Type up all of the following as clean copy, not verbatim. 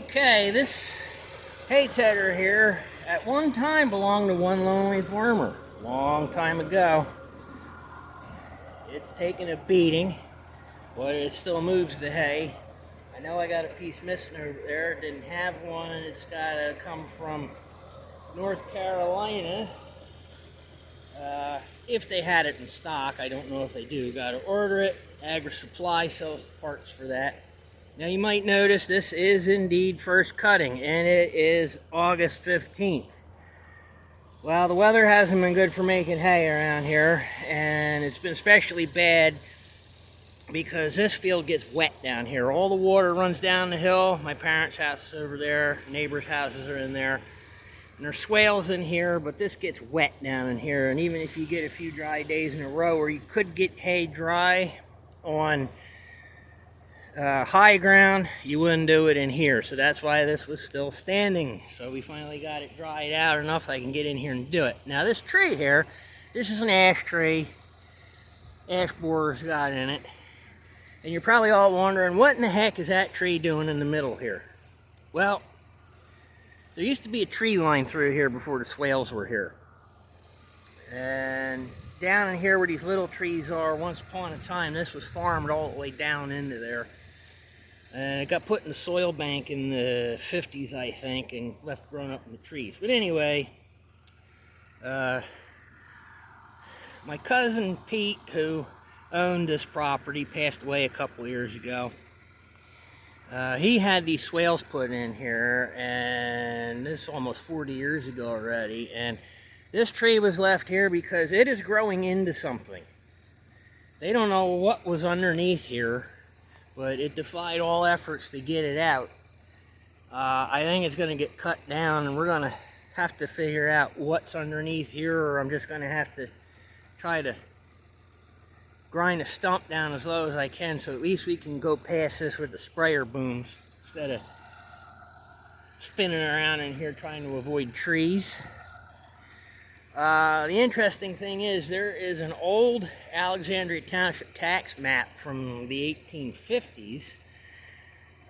Okay, this hay tedder here at one time belonged to one lonely farmer. Long time ago. It's taken a beating, but it still moves the hay. I know I got a piece missing over there. Didn't have one. It's got to come from North Carolina. If they had it in stock, I don't know if they do. Got to order it. Agri Supply sells parts for that. Now you might notice this is indeed first cutting, and it is August 15th. Well, the weather hasn't been good for making hay around here, and it's been especially bad because this field gets wet down here. All the water runs down the hill. My parents' house is over there, neighbors' houses are in there, and there's swales in here, but this gets wet down in here. And even if you get a few dry days in a row where you could get hay dry on high ground, you wouldn't do it in here. So that's why this was still standing. So we finally got it dried out enough I can get in here and do it. Now this tree here, this is an ash tree. Ash borer's got in it. And you're probably all wondering, what in the heck is that tree doing in the middle here? Well, there used to be a tree line through here before the swales were here. And down in here where these little trees are, once upon a time, this was farmed all the way down into there. And it got put in the soil bank in the 50s, I think, and left grown up in the trees. But anyway, my cousin Pete, who owned this property, passed away a couple years ago. He had these swales put in here, and this is almost 40 years ago already. And this tree was left here because it is growing into something. They don't know what was underneath here, but it defied all efforts to get it out. I think it's going to get cut down, and we're going to have to figure out what's underneath here, or I'm just going to have to try to grind a stump down as low as I can, so at least we can go past this with the sprayer booms instead of spinning around in here trying to avoid trees. The interesting thing is there is an old Alexandria Township tax map from the 1850s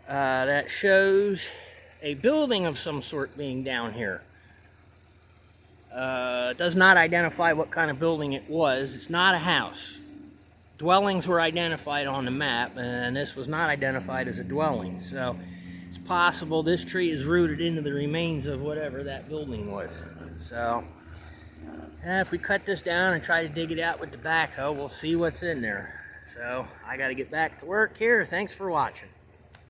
that shows a building of some sort being down here. It does not identify what kind of building it was. It's not a house. Dwellings were identified on the map, and this was not identified as a dwelling. So it's possible this tree is rooted into the remains of whatever that building was. So if we cut this down and try to dig it out with the backhoe, we'll see what's in there. So I got to get back to work here. Thanks for watching.